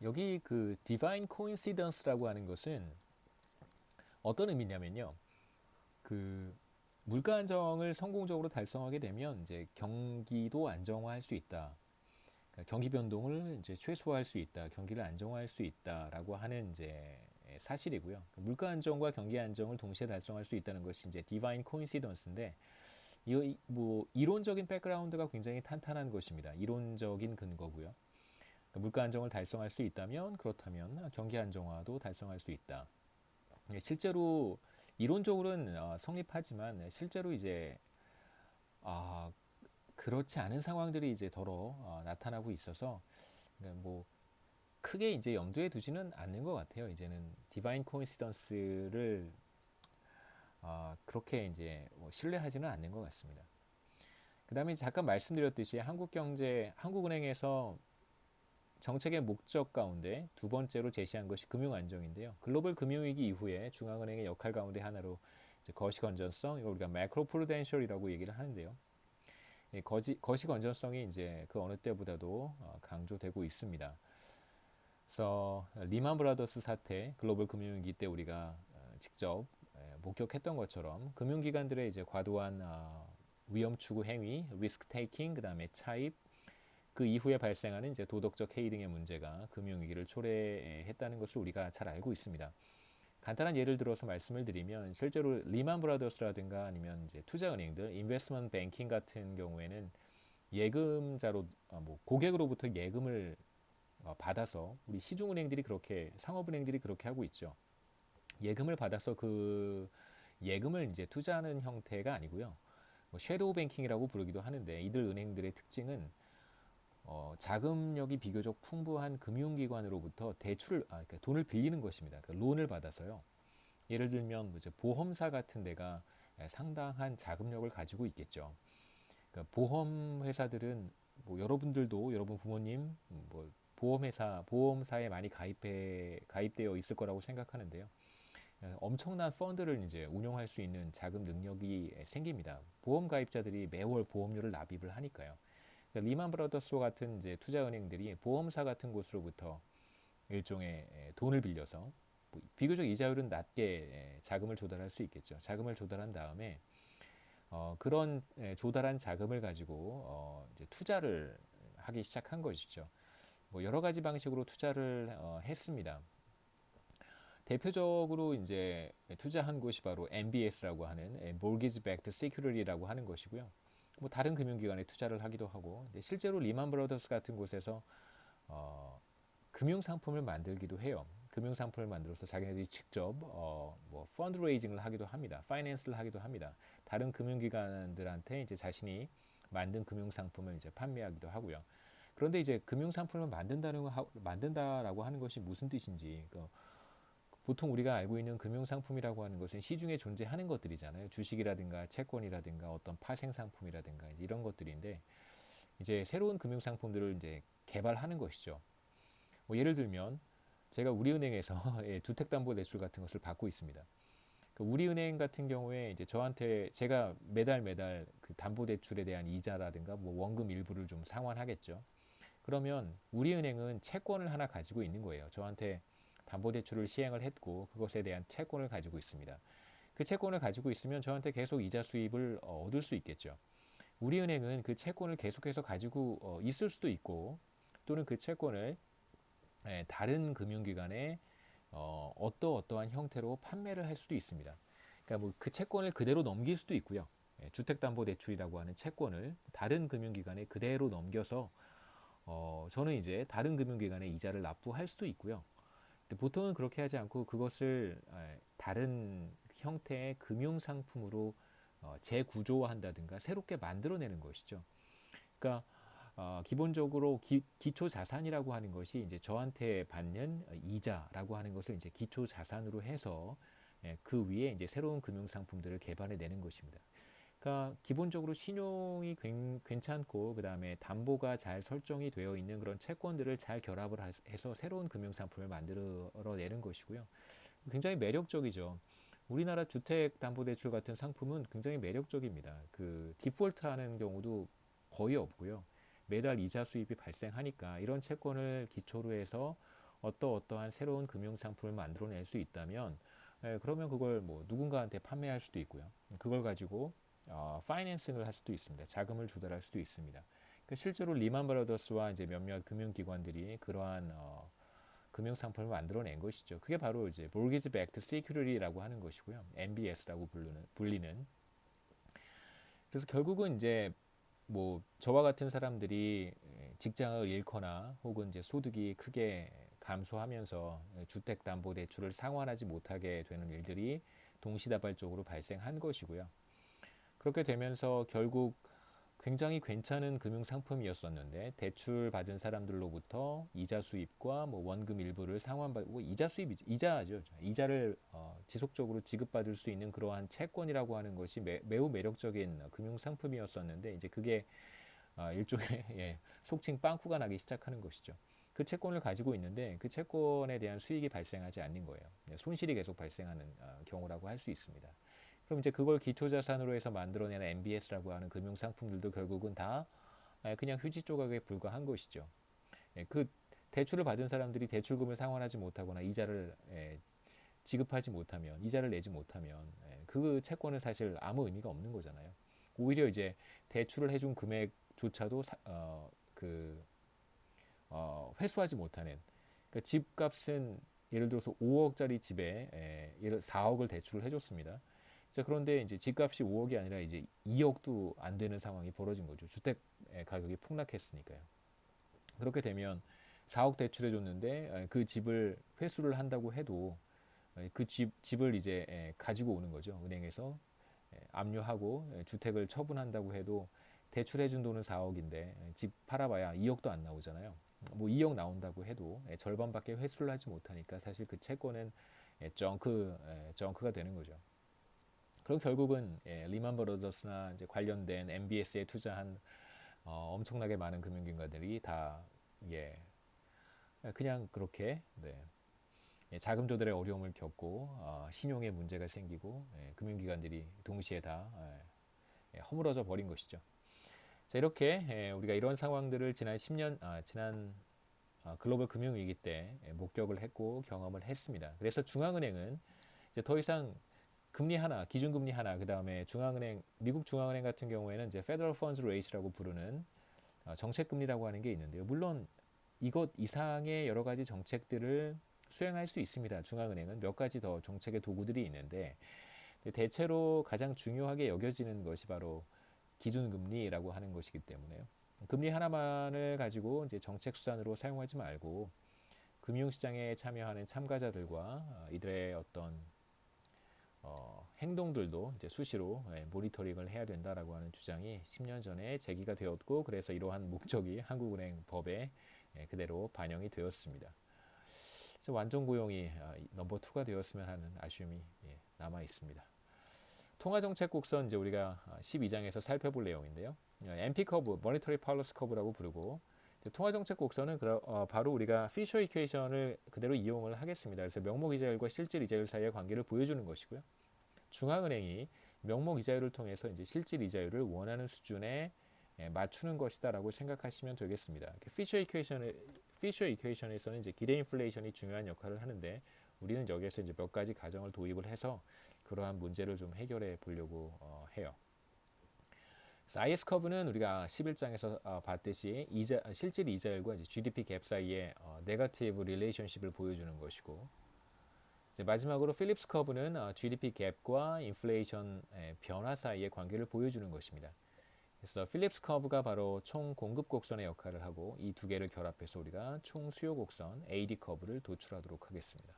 여기 그 디바인 코인시던스라고 하는 것은 어떤 의미냐면요. 그 물가 안정을 성공적으로 달성하게 되면 이제 경기도 안정화할 수 있다. 그러니까 경기 변동을 이제 최소화할 수 있다. 경기를 안정화할 수 있다라고 하는 이제 사실이고요. 물가 안정과 경기 안정을 동시에 달성할 수 있다는 것이 이제 디바인 코인시던스인데 이 뭐 이론적인 백그라운드가 굉장히 탄탄한 것입니다. 이론적인 근거고요. 그러니까 물가 안정을 달성할 수 있다면 그렇다면 경기 안정화도 달성할 수 있다. 실제로 이론적으로는 성립하지만 실제로 이제 아, 그렇지 않은 상황들이 이제 더러 나타나고 있어서 그러니까 뭐 크게 이제 염두에 두지는 않는 것 같아요. 이제는 디바인 코인시던스를 그렇게 이제 뭐 신뢰하지는 않는 것 같습니다. 그다음에 잠깐 말씀드렸듯이 한국은행에서 정책의 목적 가운데 두 번째로 제시한 것이 금융 안정인데요. 글로벌 금융위기 이후에 중앙은행의 역할 가운데 하나로 이제 거시 건전성, 이걸 우리가 매크로 프루덴셜이라고 얘기를 하는데요. 거시 건전성이 이제 그 어느 때보다도 강조되고 있습니다. 그래서 리만 브라더스 사태, 글로벌 금융위기 때 우리가 직접 목격했던 것처럼 금융기관들의 이제 과도한 위험 추구 행위, 리스크 테이킹, 그다음에 차입, 그 이후에 발생하는 이제 도덕적 해이 등의 문제가 금융위기를 초래했다는 것을 우리가 잘 알고 있습니다. 간단한 예를 들어서 말씀을 드리면 실제로 리만 브라더스라든가 아니면 이제 투자은행들, 인베스트먼트 뱅킹 같은 경우에는 예금자로 뭐 고객으로부터 예금을 받아서 우리 시중은행들이 그렇게 상업은행들이 그렇게 하고 있죠. 예금을 받아서 그 예금을 이제 투자하는 형태가 아니고요. 뭐 섀도우 뱅킹이라고 부르기도 하는데 이들 은행들의 특징은 자금력이 비교적 풍부한 금융기관으로부터 그러니까 돈을 빌리는 것입니다. 그러니까 론을 받아서요. 예를 들면 이제 보험사 같은 데가 상당한 자금력을 가지고 있겠죠. 그러니까 보험 회사들은 뭐 여러분들도 여러분 부모님 뭐 보험사에 많이 가입되어 있을 거라고 생각하는데요. 엄청난 펀드를 이제 운용할 수 있는 자금 능력이 생깁니다. 보험 가입자들이 매월 보험료를 납입을 하니까요. 그러니까 리만 브라더스와 같은 이제 투자은행들이 보험사 같은 곳으로부터 일종의 돈을 빌려서 비교적 이자율은 낮게 자금을 조달할 수 있겠죠. 자금을 조달한 다음에 그런 조달한 자금을 가지고 이제 투자를 하기 시작한 것이죠. 뭐 여러 가지 방식으로 투자를 했습니다. 대표적으로 이제 투자한 곳이 바로 MBS라고 하는 Mortgage Backed Security라고 하는 것이고요. 뭐 다른 금융기관에 투자를 하기도 하고, 근데 실제로 리만 브라더스 같은 곳에서 금융 상품을 만들기도 해요. 금융 상품을 만들어서 자기네들이 직접 뭐 펀드레이징을 하기도 합니다. 파이낸스를 하기도 합니다. 다른 금융기관들한테 이제 자신이 만든 금융 상품을 이제 판매하기도 하고요. 그런데 이제 금융 상품을 만든다라고 하는 것이 무슨 뜻인지, 보통 우리가 알고 있는 금융 상품이라고 하는 것은 시중에 존재하는 것들이잖아요. 주식이라든가 채권이라든가 어떤 파생 상품이라든가 이런 것들인데 이제 새로운 금융 상품들을 이제 개발하는 것이죠. 뭐 예를 들면 제가 우리은행에서 주택담보대출 같은 것을 받고 있습니다. 그 우리은행 같은 경우에 이제 저한테 제가 매달 그 담보대출에 대한 이자라든가 뭐 원금 일부를 좀 상환하겠죠. 그러면 우리은행은 채권을 하나 가지고 있는 거예요. 저한테 담보대출을 시행을 했고 그것에 대한 채권을 가지고 있습니다. 그 채권을 가지고 있으면 저한테 계속 이자 수입을 얻을 수 있겠죠. 우리은행은 그 채권을 계속해서 가지고 있을 수도 있고 또는 그 채권을 다른 금융기관에 어떠한 형태로 판매를 할 수도 있습니다. 그러니까 뭐 그 채권을 그대로 넘길 수도 있고요. 주택담보대출이라고 하는 채권을 다른 금융기관에 그대로 넘겨서 저는 이제 다른 금융기관에 이자를 납부할 수도 있고요. 근데 보통은 그렇게 하지 않고 그것을 다른 형태의 금융상품으로 재구조화한다든가 새롭게 만들어내는 것이죠. 그러니까 기본적으로 기초 자산이라고 하는 것이 이제 저한테 받는 이자라고 하는 것을 이제 기초 자산으로 해서 그 위에 이제 새로운 금융 상품들을 개발해 내는 것입니다. 그러니까 기본적으로 신용이 괜찮고 그다음에 담보가 잘 설정이 되어 있는 그런 채권들을 잘 결합을 해서 새로운 금융 상품을 만들어 내는 것이고요. 굉장히 매력적이죠. 우리나라 주택담보대출 같은 상품은 굉장히 매력적입니다. 그 디폴트 하는 경우도 거의 없고요. 매달 이자 수입이 발생하니까 이런 채권을 기초로 해서 어떠한 새로운 금융 상품을 만들어낼 수 있다면 그러면 그걸 뭐 누군가한테 판매할 수도 있고요. 그걸 가지고 파이낸싱을 할 수도 있습니다. 자금을 조달할 수도 있습니다. 그러니까 실제로 리만 브라더스와 이제 몇몇 금융기관들이 그러한 금융 상품을 만들어낸 것이죠. 그게 바로 이제 Mortgage Backed Security라고 하는 것이고요. MBS라고 불리는. 그래서 결국은 이제 뭐 저와 같은 사람들이 직장을 잃거나 혹은 이제 소득이 크게 감소하면서 주택담보대출을 상환하지 못하게 되는 일들이 동시다발적으로 발생한 것이고요. 그렇게 되면서 결국 굉장히 괜찮은 금융 상품이었었는데 대출 받은 사람들로부터 이자 수입과 뭐 원금 일부를 상환받고 이자 수입 이자죠. 이자를 지속적으로 지급받을 수 있는 그러한 채권이라고 하는 것이 매우 매력적인 금융 상품이었었는데 이제 그게 일종의 예, 속칭 빵꾸가 나기 시작하는 것이죠. 그 채권을 가지고 있는데 그 채권에 대한 수익이 발생하지 않는 거예요. 손실이 계속 발생하는 경우라고 할 수 있습니다. 그럼 이제 그걸 기초자산으로 해서 만들어내는 MBS라고 하는 금융상품들도 결국은 다 그냥 휴지 조각에 불과한 것이죠. 그 대출을 받은 사람들이 대출금을 상환하지 못하거나 이자를 지급하지 못하면, 이자를 내지 못하면 그 채권은 사실 아무 의미가 없는 거잖아요. 오히려 이제 대출을 해준 금액조차도 회수하지 못하는, 그러니까 집값은 예를 들어서 5억짜리 집에 4억을 대출을 해줬습니다. 자, 그런데 이제 집값이 5억이 아니라 이제 2억도 안 되는 상황이 벌어진 거죠. 주택 가격이 폭락했으니까요. 그렇게 되면 4억 대출해 줬는데 그 집을 회수를 한다고 해도 그 집을 이제 가지고 오는 거죠. 은행에서 압류하고 주택을 처분한다고 해도 대출해 준 돈은 4억인데 집 팔아봐야 2억도 안 나오잖아요. 뭐 2억 나온다고 해도 절반밖에 회수를 하지 못하니까 사실 그 채권은 정크가 되는 거죠. 그럼 결국은 리만 브라더스나 이제 관련된 MBS에 투자한 엄청나게 많은 금융기관들이 다 그냥 그렇게 자금 조달에 어려움을 겪고 신용에 문제가 생기고 금융기관들이 동시에 다 허물어져 버린 것이죠. 자, 이렇게 우리가 이런 상황들을 지난 10년 지난 글로벌 금융위기 때 목격을 했고 경험을 했습니다. 그래서 중앙은행은 이제 더 이상 금리 하나, 기준금리 하나, 그 다음에 중앙은행, 미국 중앙은행 같은 경우에는 이제 Federal Funds Rate라고 부르는 정책금리라고 하는 게 있는데요. 물론 이것 이상의 여러 가지 정책들을 수행할 수 있습니다. 중앙은행은 몇 가지 더 정책의 도구들이 있는데 대체로 가장 중요하게 여겨지는 것이 바로 기준금리라고 하는 것이기 때문에요. 금리 하나만을 가지고 이제 정책 수단으로 사용하지 말고 금융시장에 참여하는 참가자들과 이들의 어떤 행동들도 이제 수시로 모니터링을 해야 된다라고 하는 주장이 10년 전에 제기가 되었고 그래서 이러한 목적이 한국은행 법에 그대로 반영이 되었습니다. 그래서 완전 고용이 넘버 2가 되었으면 하는 아쉬움이 남아 있습니다. 통화정책 곡선 이제 우리가 12장에서 살펴볼 내용인데요. MP 커브, 모니터리 팔러스 커브라고 부르고 통화정책 곡선은 바로 우리가 피셔 이퀘이션을 그대로 이용을 하겠습니다. 그래서 명목 이자율과 실질 이자율 사이의 관계를 보여주는 것이고요. 중앙은행이 명목 이자율을 통해서 이제 실질 이자율을 원하는 수준에 맞추는 것이다라고 생각하시면 되겠습니다. 피셔 이퀘이션에서는 이제 기대 인플레이션이 중요한 역할을 하는데 우리는 여기에서 이제 몇 가지 가정을 도입을 해서 그러한 문제를 좀 해결해 보려고 해요. IS 커브는 우리가 11장에서 봤듯이 실질 이자율과 이제 GDP 갭 사이의 네거티브 릴레이션십을 보여주는 것이고 이제 마지막으로 필립스 커브는 GDP 갭과 인플레이션 변화 사이의 관계를 보여주는 것입니다. 그래서 필립스 커브가 바로 총 공급 곡선의 역할을 하고 이 두 개를 결합해서 우리가 총 수요 곡선 AD 커브를 도출하도록 하겠습니다.